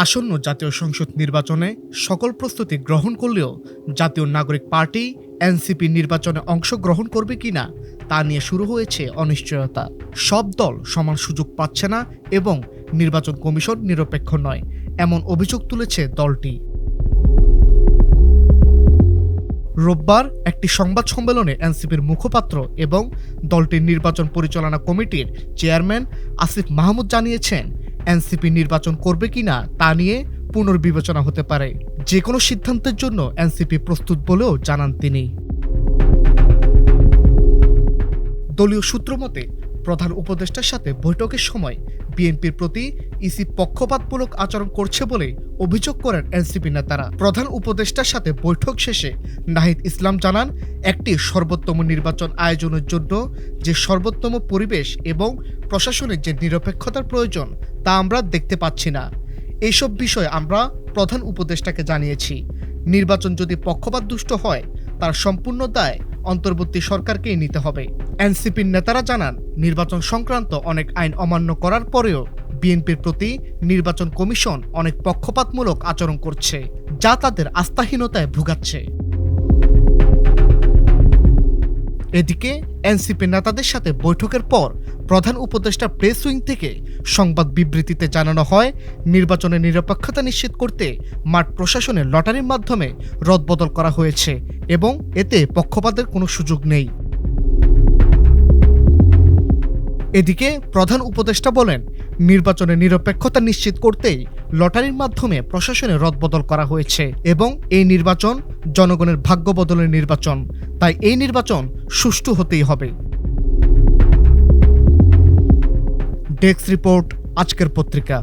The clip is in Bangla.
আসন্ন জাতীয় সংসদ নির্বাচনে সকল প্রস্তুতি গ্রহণ করলেও জাতীয় নাগরিক পার্টি এনসিপি নির্বাচনে অংশগ্রহণ করবে কিনা তা নিয়ে শুরু হয়েছে অনিশ্চয়তা। সব দল সমান সুযোগ পাচ্ছে না এবং নির্বাচন কমিশন নিরপেক্ষ নয়, এমন অভিযোগ তুলেছে দলটি। রোববার একটি সংবাদ সম্মেলনে এনসিপির মুখপাত্র এবং দলটির নির্বাচন পরিচালনা কমিটির চেয়ারম্যান আসিফ মাহমুদ জানিয়েছেন, এনসিপি নির্বাচন করবে কিনা তা নিয়ে পুনর্বিবেচনা হতে পারে। যে কোনো সিদ্ধান্তের জন্য এনসিপি প্রস্তুত বলেও জানান তিনি। দলীয় সূত্র মতে, প্রধান উপদেষ্টার সাথে বৈঠকের সময় বিএনপির প্রতি ইসি পক্ষপাতমূলক আচরণ করছে বলে অভিযোগ করেন এনসিপি নেতারা। প্রধান উপদেষ্টার সাথে বৈঠক শেষে নাহিদ ইসলাম জানান, একটি সর্বোত্তম নির্বাচন আয়োজনের জন্য যে সর্বোত্তম পরিবেশ এবং প্রশাসনের যে নিরপেক্ষতার প্রয়োজন তা আমরা দেখতে পাচ্ছি না। এইসব বিষয় আমরা প্রধান উপদেষ্টাকে জানিয়েছি। নির্বাচন যদি পক্ষপাতদুষ্ট হয় তার সম্পূর্ণ দায় অন্তর্বর্তী সরকারকেই নিতে হবে। এনসিপির নেতারা জানান, নির্বাচন সংক্রান্ত অনেক আইন অমান্য করার পরেও বিএনপির প্রতি নির্বাচন কমিশন অনেক পক্ষপাতমূলক আচরণ করছে, যা তাদের আস্থাহীনতায় ভোগাচ্ছে। এদিকে এনসিপি নেতাদের সাথে বৈঠকের পর প্রধান উপদেষ্টা প্রেস উইং থেকে সংবাদ বিবৃতিতে জানানো হয়, নির্বাচনের নিরপেক্ষতা নিশ্চিত করতে মাঠ প্রশাসনের লটারির মাধ্যমে রদবদল করা হয়েছে এবং এতে পক্ষপাতের কোনো সুযোগ নেই। এদিকে প্রধান উপদেষ্টা বলেন, নির্বাচনের নিরপেক্ষতা নিশ্চিত করতেই লটারির মাধ্যমে প্রশাসনের রদবদল করা হয়েছে এবং এই নির্বাচন জনগণের ভাগ্য বদলের নির্বাচন, তাই এই নির্বাচন সুষ্ঠু হতেই হবে। ডেস্ক রিপোর্ট, আজকের পত্রিকা।